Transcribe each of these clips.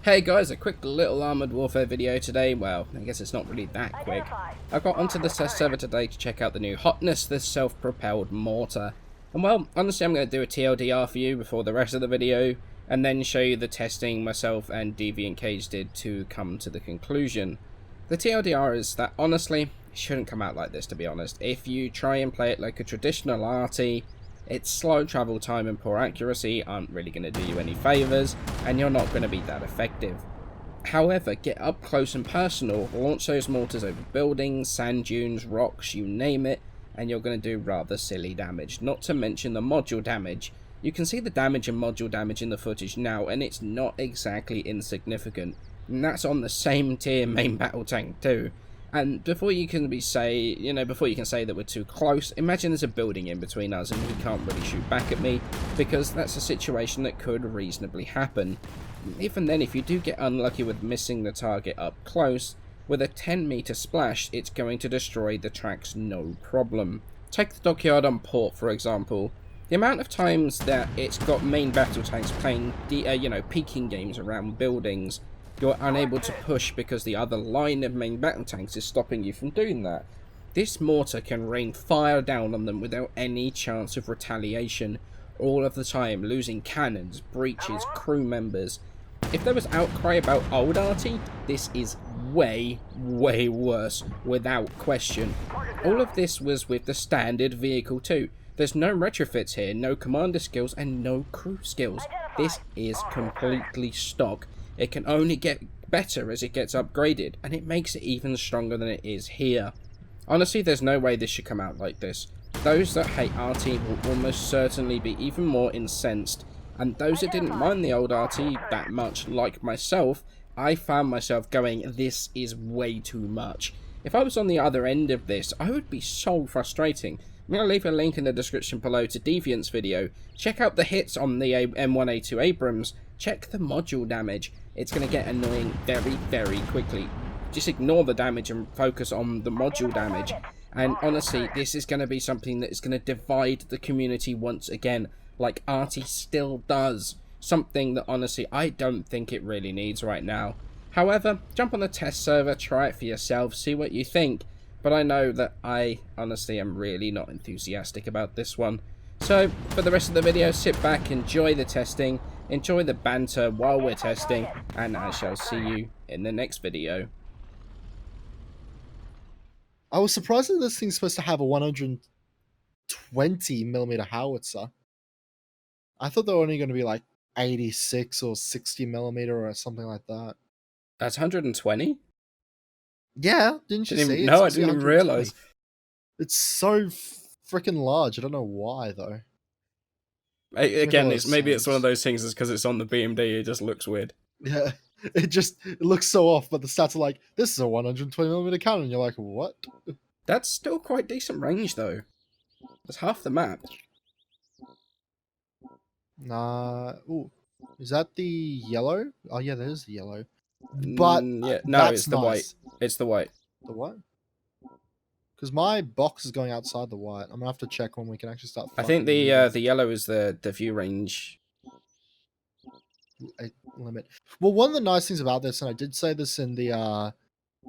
Hey guys, a quick little Armoured Warfare video today. Well, I guess it's not really that quick. I got onto the test server today to check out the new hotness, this self-propelled mortar. And well, honestly I'm going to do a TLDR for you before the rest of the video, and then show you the testing myself and Deviant Cage did to come to the conclusion. The TLDR is that honestly, it shouldn't come out like this, to be honest. If you try and play it like a traditional arty, its slow travel time and poor accuracy aren't really going to do you any favours, and you're not going to be that effective. However, get up close and personal, launch those mortars over buildings, sand dunes, rocks, you name it, and you're going to do rather silly damage. Not to mention the module damage. You can see the damage and module damage in the footage now, and it's not exactly insignificant. And that's on the same tier main battle tank too. And before you can say that we're too close, imagine there's a building in between us and he can't really shoot back at me, because that's a situation that could reasonably happen. Even then, if you do get unlucky with missing the target up close, with a 10-meter splash, it's going to destroy the tracks no problem. Take the dockyard on port, for example. The amount of times that it's got main battle tanks playing, peeking games around buildings, you're unable to push because the other line of main battle tanks is stopping you from doing that. This mortar can rain fire down on them without any chance of retaliation, all of the time, losing cannons, breaches, crew members. If there was outcry about old arty, this is way, way worse, without question. All of this was with the standard vehicle too. There's no retrofits here, no commander skills, and no crew skills. This is completely stock. It can only get better as it gets upgraded, and it makes it even stronger than it is here. Honestly, there's no way this should come out like this. Those that hate RT will almost certainly be even more incensed, and those that didn't mind the old RT that much, like myself, I found myself going, this is way too much. If I was on the other end of this, I would be so frustrating. I'm going to leave a link in the description below to Deviant's video. Check out the hits on the M1A2 Abrams. Check the module damage. It's going to get annoying very, very quickly. Just ignore the damage and focus on the module damage. And honestly, this is going to be something that is going to divide the community once again, like Arty still does. Something that honestly I don't think it really needs right now. However, jump on the test server, try it for yourself, see what you think. But I know that I honestly am really not enthusiastic about this one. So, for the rest of the video, sit back, enjoy the testing, enjoy the banter while we're testing, and I shall see you in the next video. I was surprised that this thing's supposed to have a 120mm howitzer. I thought they were only going to be like 86 or 60mm or something like that. That's 120? Yeah, didn't you see? No, I didn't even realise. It's so freaking large. I don't know why, though. Again, maybe it's one of those things because it's on the BMD, it just looks weird. Yeah, it looks so off, but the stats are like, this is a 120mm cannon. You're like, what? That's still quite decent range, though. That's half the map. Nah, ooh. Is that the yellow? Oh, yeah, that is the yellow. But yeah, no, it's the white. It's the white. The what? Because my box is going outside the white. I'm gonna have to check when we can actually start. I think the yellow is the view range limit. Well, one of the nice things about this, and I did say this in the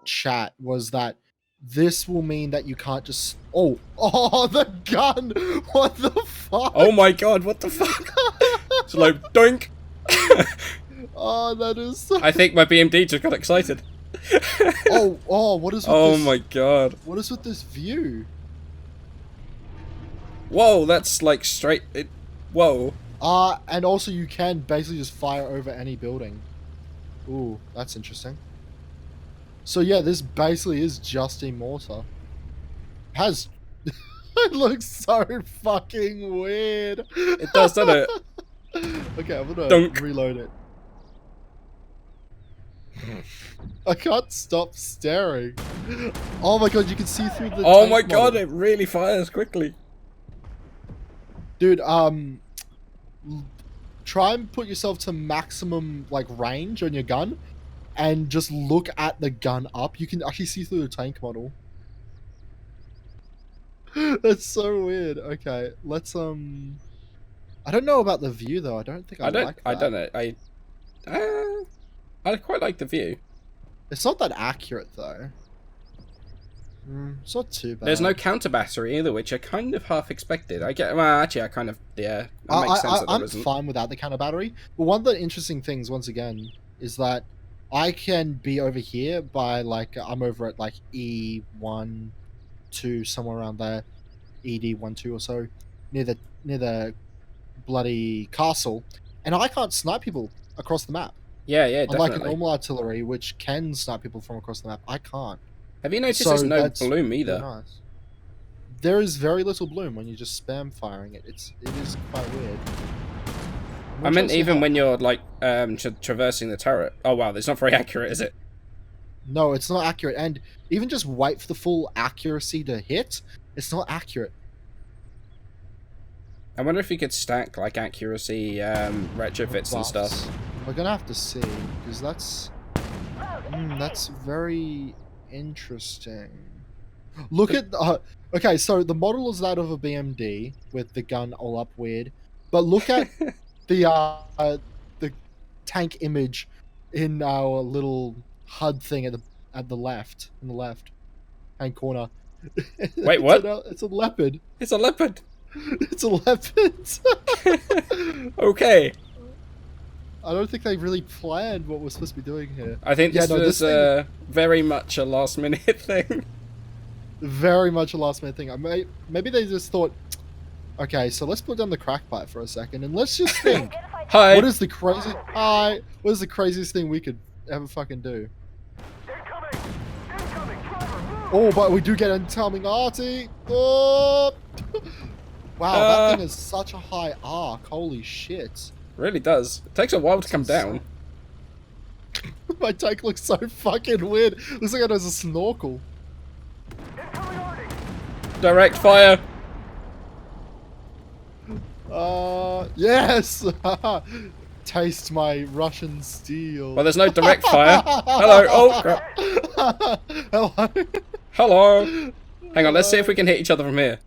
chat, was that this will mean that you can't just. Oh, the gun! What the fuck? Oh my god! What the fuck? It's like doink. Oh, that is so... I think my BMD just got excited. oh, what is with oh this? My god. What is with this view? Whoa, that's like straight... Whoa. And also you can basically just fire over any building. Ooh, that's interesting. So yeah, this basically is just a mortar. It looks so fucking weird. It does, doesn't it? Okay, I'm gonna Dunk. reload it. I can't stop staring. Oh my god, you can see through the Oh my god, model. it really fires quickly. Dude, try and put yourself to maximum like range on your gun and just look at the gun up. You can actually see through the tank model. That's so weird. Okay, let's I don't know about the view though. I don't think I like that. I don't know. I quite like the view. It's not that accurate though. It's not too bad. There's no counter battery either, which I kind of half expected. Well, actually, I kind of, yeah, that makes sense that there I'm isn't. fine without the counter battery. But one of the interesting things, once again, is that I can be over here by like I'm over at like E1, 2, somewhere around there, ED1, 2 or so, near the bloody castle, and I can't snipe people across the map. Yeah, Unlike a definitely. normal artillery, which can snipe people from across the map, I can't. Have you noticed So there's no that's bloom either? very nice. There is very little bloom when you just spam firing it. It is quite weird. I meant even when you're like traversing the turret. Oh wow, that's not very accurate, is it? No, it's not accurate, and even just wait for the full accuracy to hit, it's not accurate. I wonder if you could stack like accuracy retrofits and stuff. We're gonna have to see, because that's very interesting. Look at okay, so the model is that of a BMD with the gun all up weird, but look at the tank image in our little HUD thing at the left, in the left hand corner. Wait, what? It's a leopard. It's a leopard. It's a leopard. Okay. I don't think they really planned what we're supposed to be doing here. I think this was very much a last minute thing. Very much a last minute thing. Maybe they just thought, okay, so let's put down the crack pipe for a second and let's just think. Hi. What is the craziest thing we could ever fucking do? Oh, but we do get incoming arty. Oh. Wow, that thing is such a high arc. Holy shit. Really does. It takes a while to come down. My tank looks so fucking weird. Looks like it has a snorkel. Direct fire. Yes! Taste my Russian steel. Well, there's no direct fire. Hello. Oh, crap. Hello. Hello. Hang on, let's see if we can hit each other from here.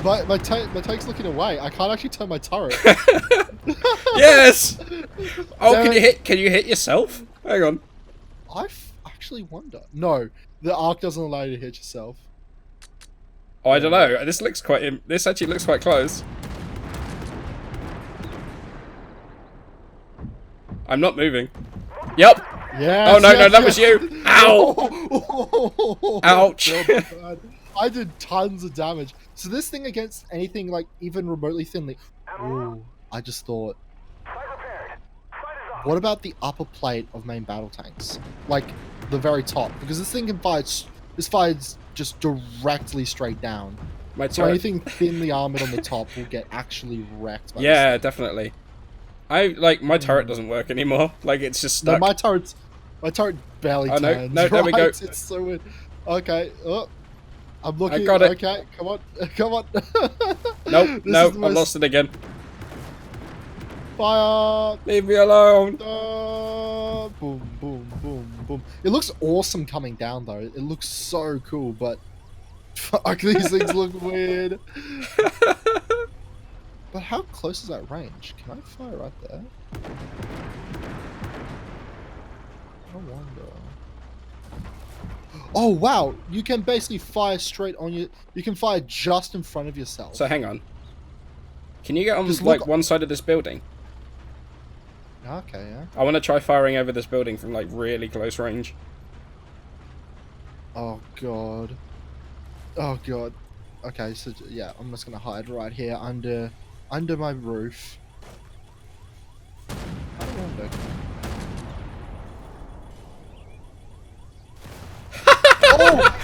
My tank's looking away. I can't actually turn my turret. Yes! Oh, can you hit yourself? Hang on. I actually wonder. No, the arc doesn't allow you to hit yourself. Oh, I don't know. This actually looks quite close. I'm not moving. Yep. Yes, oh no, that was you. Ow. Ouch. I did tons of damage. So this thing against anything like even remotely thinly. Ooh, I just thought. What about the upper plate of main battle tanks? Like the very top, because this thing can fire. This fires just directly straight down. So anything thinly armored on the top will get actually wrecked. By yeah, definitely. My turret doesn't work anymore. Like it's just stuck. No, my turret barely turns. No, there we go. It's so weird. Okay, I'm looking. I got it. Okay, come on, come on. Nope, no, I lost it again. Fire! Leave me alone. Boom, boom, boom, boom. It looks awesome coming down though. It looks so cool, but fuck, these things look weird. But how close is that range? Can I fire right there? I wonder. Oh wow! You can basically fire straight on you. You can fire just in front of yourself. So hang on. Can you get on like one side of this building? Okay, yeah. I want to try firing over this building from like really close range. Oh god. Oh god. Okay, so yeah, I'm just gonna hide right here under my roof. I wonder.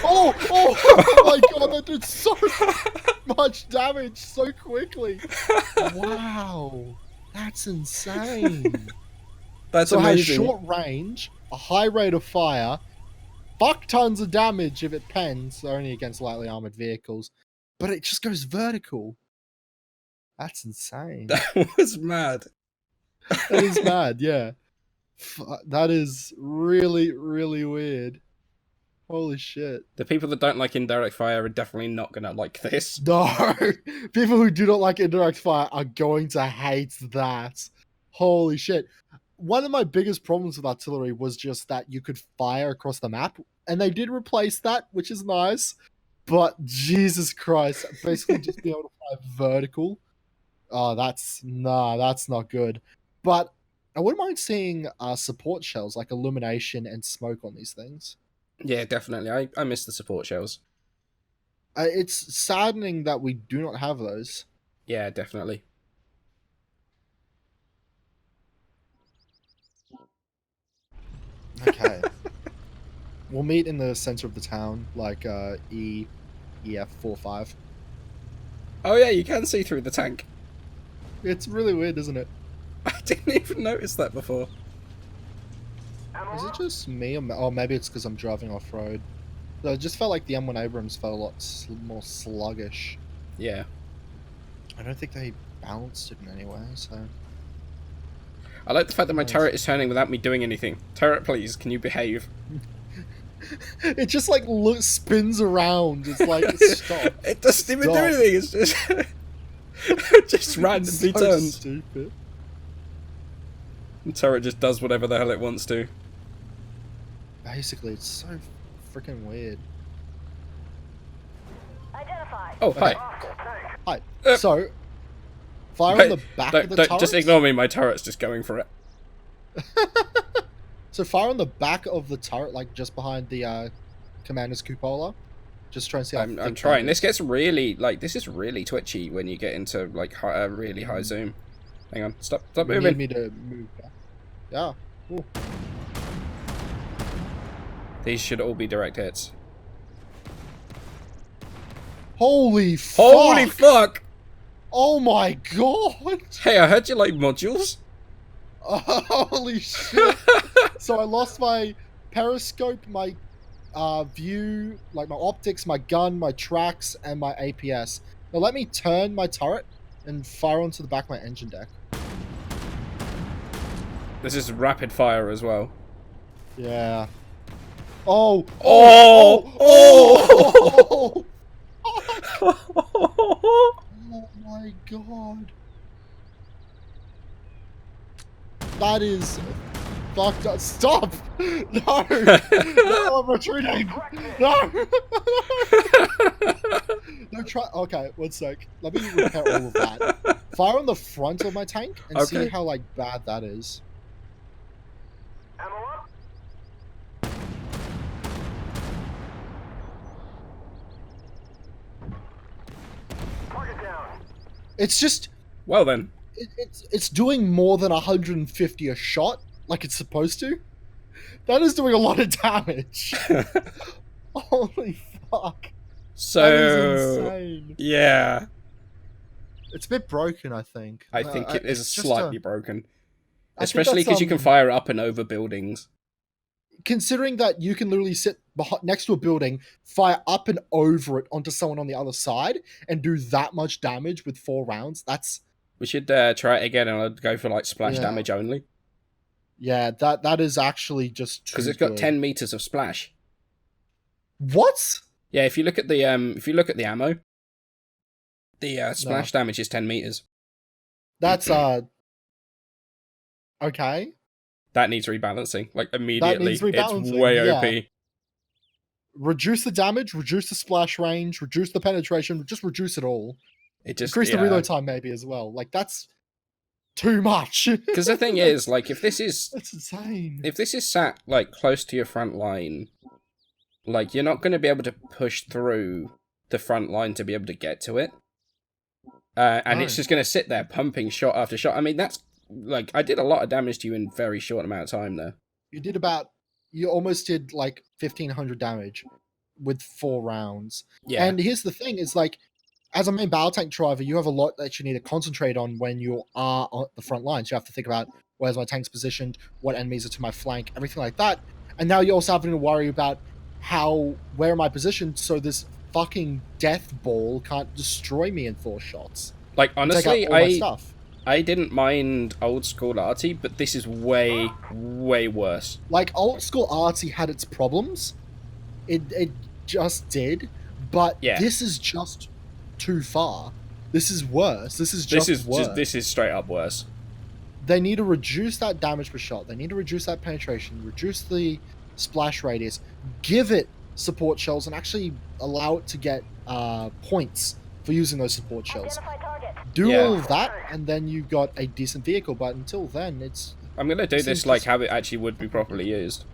Oh my god, that did so much damage so quickly. Wow. That's insane. That's so amazing. It has short range, a high rate of fire, fuck tons of damage if it pens, only against lightly armored vehicles, but it just goes vertical. That's insane. That was mad. That is mad, yeah. That is really, really weird. Holy shit. The people that don't like indirect fire are definitely not going to like this. No! People who do not like indirect fire are going to hate that. Holy shit. one of my biggest problems with artillery was just that you could fire across the map, and they did replace that, which is nice. But Jesus Christ, basically just be able to fire vertical. Oh, that's not good. But I wouldn't mind seeing support shells like illumination and smoke on these things. Yeah, definitely. I miss the support shells. It's saddening that we do not have those. Yeah, definitely. Okay. We'll meet in the center of the town, like EF45. Oh yeah, you can see through the tank. It's really weird, isn't it? I didn't even notice that before. Is it just me, or maybe it's because I'm driving off-road? I just felt like the M1 Abrams felt a lot more sluggish. Yeah. I don't think they balanced it in any way, so... I like the fact that my turret is turning without me doing anything. Turret, please, can you behave? It just, like, spins around. It's like, stop. It doesn't even do anything, it's just... it just randomly so turns. Stupid. The turret just does whatever the hell it wants to. Basically, it's so freaking weird. Identify. Oh, hi. Hi. So, fire on the back of the turret. Just ignore me, my turret's just going for it. So fire on the back of the turret, like just behind the commander's cupola. Just try and see how I'm trying. This gets really, like, this is really twitchy when you get into, like, a really high zoom. Hang on, stop moving. You need me to move back. Yeah. Ooh. These should all be direct hits. Holy fuck! Holy fuck! Oh my god! Hey, I heard you like modules. Holy shit! So I lost my periscope, my view, like my optics, my gun, my tracks, and my APS. Now let me turn my turret and fire onto the back of my engine deck. This is rapid fire as well. Yeah. Oh! Oh! Oh! Oh my god. That is fucked up. Stop! No! No, I'm retreating! No! No, try. Okay, one sec. Let me repair all of that. Fire on the front of my tank and see how, like, bad that is. It's just... Well then. It's doing more than 150 a shot, like it's supposed to. That is doing a lot of damage. Holy fuck. So... That is insane. Yeah. It's a bit broken, I think. I think it is slightly broken. I Especially because you can fire up and over buildings. Considering that you can literally sit next to a building, fire up and over it onto someone on the other side, and do that much damage with 4 rounds, that's... We should try it again and I'd go for like splash damage only. Yeah, that is actually just too because it's got 10 meters of splash. What? Yeah, if you look at the ammo, the splash damage is 10 meters. That's okay. That needs rebalancing, like immediately. That needs rebalancing. It's way OP. Reduce the damage, reduce the splash range, reduce the penetration, just reduce it all. It just increase the reload time maybe as well. Like that's too much. Because the thing is, like, if this is that's insane. If this is sat like close to your front line, like you're not going to be able to push through the front line to be able to get to it, and it's just going to sit there pumping shot after shot. I mean, that's like I did a lot of damage to you in a very short amount of time there. You almost did like 1,500 damage with 4 rounds. Yeah. And here's the thing: is like, as a main battle tank driver, you have a lot that you need to concentrate on when you are on the front lines. You have to think about where's my tanks positioned, what enemies are to my flank, everything like that. And now you're also having to worry about where am I positioned so this fucking death ball can't destroy me in 4 shots. Like, honestly, stuff. I didn't mind old school arty, but this is way, way worse. Like, old school arty had its problems. It just did. But this is just too far. This is worse. This is worse. This is straight up worse. they need to reduce that damage per shot. They need to reduce that penetration, reduce the splash radius, give it support shells, and actually allow it to get points for using those support shells. Do all of that, and then you got a decent vehicle. But until then, it's... I'm gonna do this like how it actually would be properly used.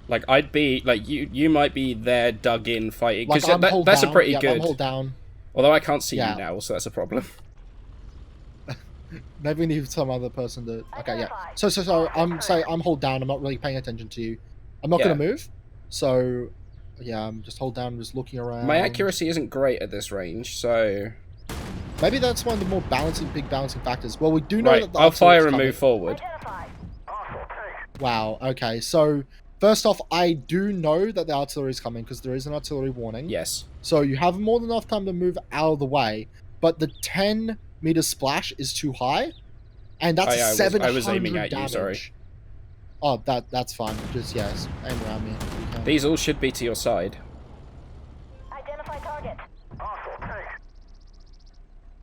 Like, I'd be like you might be there dug in fighting, because like that's a pretty I'm good. hold down. Although I can't see you now, so that's a problem. Maybe we need some other person to... Okay, yeah. So I'm hold down. I'm not really paying attention to you. I'm not gonna move. So yeah, I'm just hold down. I'm just looking around. My accuracy isn't great at this range, so maybe that's one of the more big balancing factors. Well, we do know that the I'll fire and move forward. Wow. Okay. So first off, I do know that the artillery is coming because there is an artillery warning. Yes. So you have more than enough time to move out of the way, but the 10-meter splash is too high, and that's 700 I was aiming at damage. you. Sorry. Oh, that's fine. Just yes, aim around me. These all should be to your side. Identify target.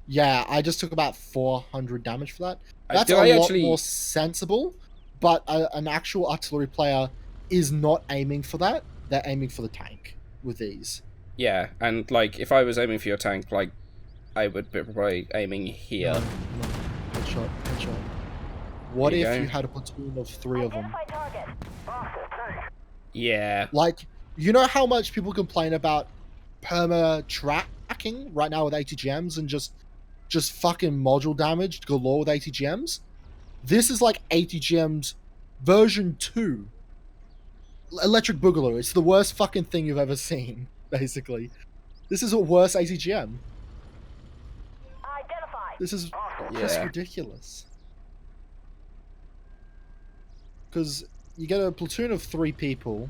Yeah, I just took about 400 damage for that. That's a lot more sensible, but an actual artillery player is not aiming for that. They're aiming for the tank with these. Yeah, and like if I was aiming for your tank, like I would be probably aiming here. No. Headshot. What if you you had a platoon of 3 of them? Yeah. Like, you know how much people complain about perma tracking right now with ATGMs and just fucking module damage galore with ATGMs? This is like ATGM's version 2. Electric Boogaloo. It's the worst fucking thing you've ever seen, basically. This is a worse ATGM. This is just ridiculous. Because you get a platoon of 3 people,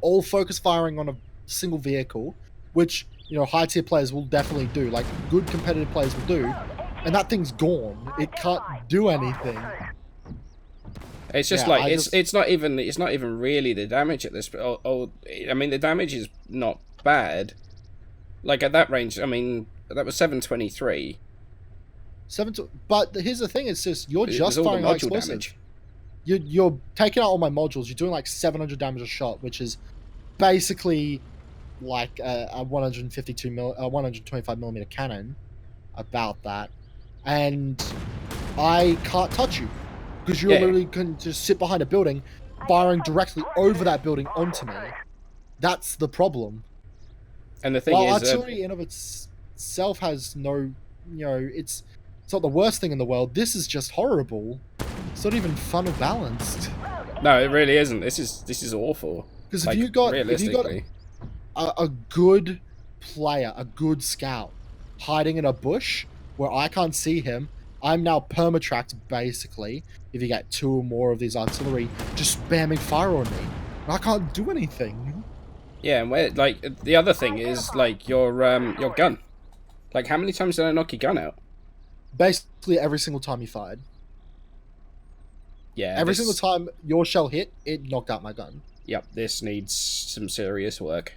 all focus firing on a single vehicle, which, you know, high tier players will definitely do, like good competitive players will do, and that thing's gone. It can't do anything. It's just like it's not even really the damage at this. I mean, the damage is not bad. Like at that range, I mean, that was 723. But here's the thing: it's just you're just firing all explosive damage. You're taking out all my modules. You're doing like 700 damage a shot, which is basically like a 125 millimeter cannon, about that, and I can't touch you because you're literally going to sit behind a building, firing directly over that building onto me. That's the problem. And the thing While is, artillery in of itself has no, you know, it's not the worst thing in the world. This is just horrible. It's not even fun or balanced. No, it really isn't. This is awful. Because like, if you got a good player, a good scout, hiding in a bush where I can't see him, I'm now permatracked basically. If you get 2 or more of these artillery just spamming fire on me, and I can't do anything. Yeah, and where, like the other thing is like your gun. Like how many times did I knock your gun out? Basically every single time you fired. Yeah. Every single time your shell hit, it knocked out my gun. Yep, this needs some serious work.